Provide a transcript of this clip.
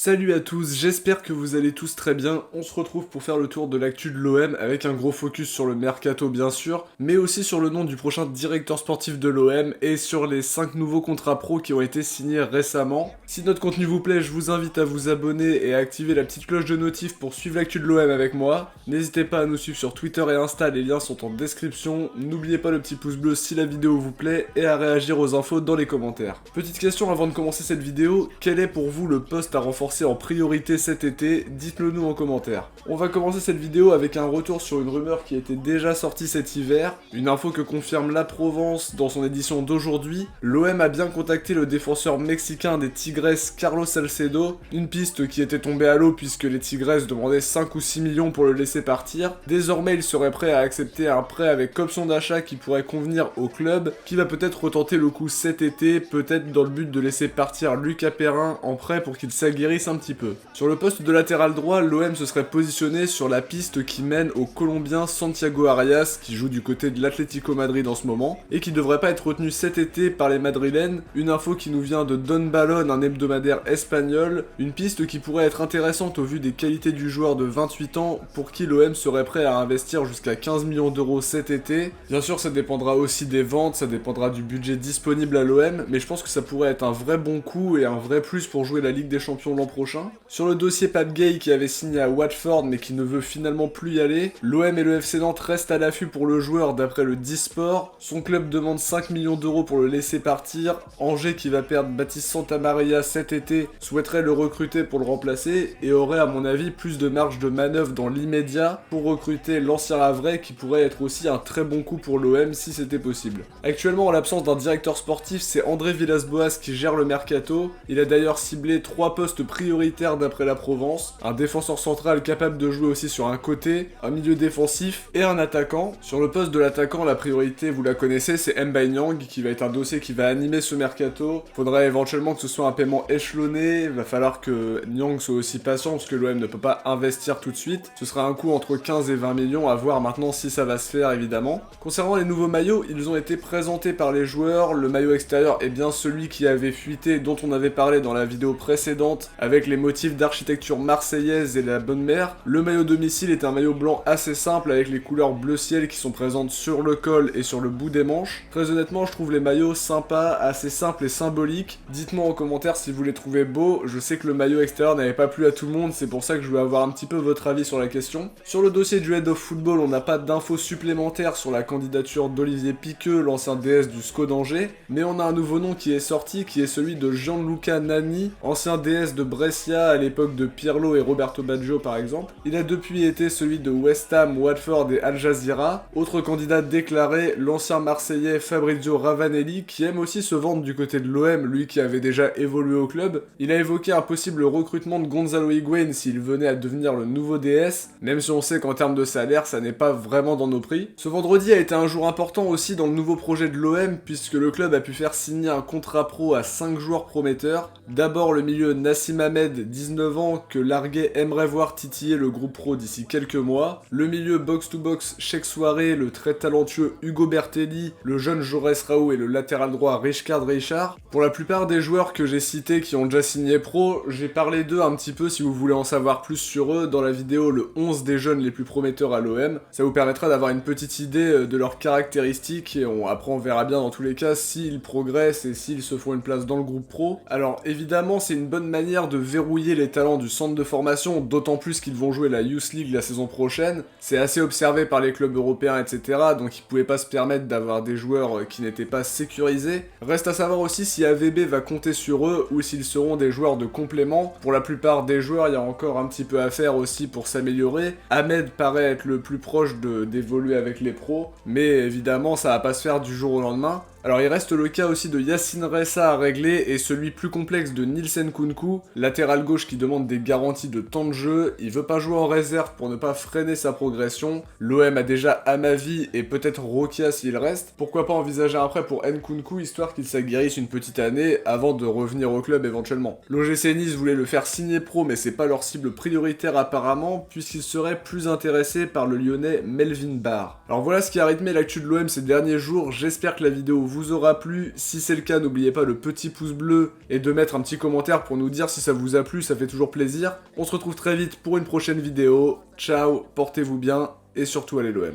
Salut à tous, j'espère que vous allez tous très bien. On se retrouve pour faire le tour de l'actu de l'OM avec un gros focus sur le mercato bien sûr, mais aussi sur le nom du prochain directeur sportif de l'OM et sur les 5 nouveaux contrats pro qui ont été signés récemment. Si notre contenu vous plaît, je vous invite à vous abonner et à activer la petite cloche de notif pour suivre l'actu de l'OM avec moi. N'hésitez pas à nous suivre sur Twitter et Insta, les liens sont en description. N'oubliez pas le petit pouce bleu si la vidéo vous plaît et à réagir aux infos dans les commentaires. Petite question avant de commencer cette vidéo, quel est pour vous le poste à renforcer en priorité cet été? Dites-le nous en commentaire. On va commencer cette vidéo avec un retour sur une rumeur qui était déjà sortie cet hiver, une info que confirme La Provence dans son édition d'aujourd'hui. L'OM a bien contacté le défenseur mexicain des Tigres Carlos Salcedo, une piste qui était tombée à l'eau puisque les Tigres demandaient 5 ou 6 millions pour le laisser partir. Désormais il serait prêt à accepter un prêt avec option d'achat qui pourrait convenir au club, qui va peut-être retenter le coup cet été, peut-être dans le but de laisser partir Lucas Perrin en prêt pour qu'il s'aguerrisse un petit peu. Sur le poste de latéral droit, l'OM se serait positionné sur la piste qui mène au Colombien Santiago Arias, qui joue du côté de l'Atlético Madrid en ce moment, et qui devrait pas être retenu cet été par les Madrilènes, une info qui nous vient de Don Balón, un hebdomadaire espagnol, une piste qui pourrait être intéressante au vu des qualités du joueur de 28 ans, pour qui l'OM serait prêt à investir jusqu'à 15 millions d'euros cet été. Bien sûr, ça dépendra aussi des ventes, ça dépendra du budget disponible à l'OM, mais je pense que ça pourrait être un vrai bon coup et un vrai plus pour jouer la Ligue des Champions l'an prochain. Sur le dossier Pape Gueye qui avait signé à Watford mais qui ne veut finalement plus y aller, l'OM et le FC Nantes restent à l'affût pour le joueur d'après le Disport. Son club demande 5 millions d'euros pour le laisser partir. Angers, qui va perdre Baptiste Santamaria cet été, souhaiterait le recruter pour le remplacer et aurait à mon avis plus de marge de manœuvre dans l'immédiat pour recruter l'ancien Havrais qui pourrait être aussi un très bon coup pour l'OM si c'était possible. Actuellement, en l'absence d'un directeur sportif, c'est André Villas-Boas qui gère le mercato. Il a d'ailleurs ciblé 3 postes prioritaire d'après La Provence, un défenseur central capable de jouer aussi sur un côté, un milieu défensif et un attaquant. Sur le poste de l'attaquant, la priorité, vous la connaissez, c'est Mbaye Niang qui va être un dossier qui va animer ce mercato. Faudrait éventuellement que ce soit un paiement échelonné, va falloir que Niang soit aussi patient parce que l'OM ne peut pas investir tout de suite. Ce sera un coût entre 15 et 20 millions, à voir maintenant si ça va se faire évidemment. Concernant les nouveaux maillots, ils ont été présentés par les joueurs. Le maillot extérieur est bien celui qui avait fuité, dont on avait parlé dans la vidéo précédente, avec les motifs d'architecture marseillaise et la bonne mère. Le maillot domicile est un maillot blanc assez simple avec les couleurs bleu ciel qui sont présentes sur le col et sur le bout des manches. Très honnêtement, je trouve les maillots sympas, assez simples et symboliques. Dites-moi en commentaire si vous les trouvez beaux. Je sais que le maillot extérieur n'avait pas plu à tout le monde, c'est pour ça que je veux avoir un petit peu votre avis sur la question. Sur le dossier du Head of Football, on n'a pas d'infos supplémentaires sur la candidature d'Olivier Piqueux, l'ancien DS du SCO d'Angers, mais on a un nouveau nom qui est sorti, qui est celui de Gianluca Nani, ancien DS de Brescia à l'époque de Pirlo et Roberto Baggio par exemple. Il a depuis été celui de West Ham, Watford et Al Jazeera. Autre candidat déclaré, l'ancien Marseillais Fabrizio Ravanelli, qui aime aussi se vendre du côté de l'OM, lui qui avait déjà évolué au club. Il a évoqué un possible recrutement de Gonzalo Higuain s'il venait à devenir le nouveau DS, même si on sait qu'en termes de salaire, ça n'est pas vraiment dans nos prix. Ce vendredi a été un jour important aussi dans le nouveau projet de l'OM, puisque le club a pu faire signer un contrat pro à 5 joueurs prometteurs. D'abord le milieu Nassim Ahmed, 19 ans, que Larguet aimerait voir titiller le groupe pro d'ici quelques mois. Le milieu box-to-box Cheikh Souaré, le très talentueux Hugo Bertelli, le jeune Jaurès Raoult et le latéral droit Richard Richard. Pour la plupart des joueurs que j'ai cités qui ont déjà signé pro, j'ai parlé d'eux un petit peu si vous voulez en savoir plus sur eux dans la vidéo le 11 des jeunes les plus prometteurs à l'OM. Ça vous permettra d'avoir une petite idée de leurs caractéristiques et après on verra bien dans tous les cas s'ils progressent et s'ils se font une place dans le groupe pro. Alors évidemment c'est une bonne manière de verrouiller les talents du centre de formation, d'autant plus qu'ils vont jouer la Youth League la saison prochaine. C'est assez observé par les clubs européens etc. Donc ils pouvaient pas se permettre d'avoir des joueurs qui n'étaient pas sécurisés. Reste à savoir aussi si AVB va compter sur eux ou s'ils seront des joueurs de complément. Pour la plupart des joueurs il y a encore un petit peu à faire aussi pour s'améliorer. Ahmed paraît être le plus proche d'évoluer avec les pros, mais évidemment ça va pas se faire du jour au lendemain. Alors il reste le cas aussi de Yacine Ressa à régler et celui plus complexe de Nielsen Nkunku, latéral gauche qui demande des garanties de temps de jeu. Il veut pas jouer en réserve pour ne pas freiner sa progression. L'OM a déjà Amavi et peut-être Rokia s'il reste. Pourquoi pas envisager un prêt pour Nkunku histoire qu'il s'aguerrisse une petite année avant de revenir au club éventuellement. L'OGC Nice voulait le faire signer pro mais c'est pas leur cible prioritaire apparemment puisqu'ils seraient plus intéressés par le lyonnais Melvin Barr. Alors voilà ce qui a rythmé l'actu de l'OM ces derniers jours, j'espère que la vidéo vous aura plu. Si c'est le cas, n'oubliez pas le petit pouce bleu et de mettre un petit commentaire pour nous dire si ça vous a plu, ça fait toujours plaisir. On se retrouve très vite pour une prochaine vidéo. Ciao, portez-vous bien et surtout allez l'OM.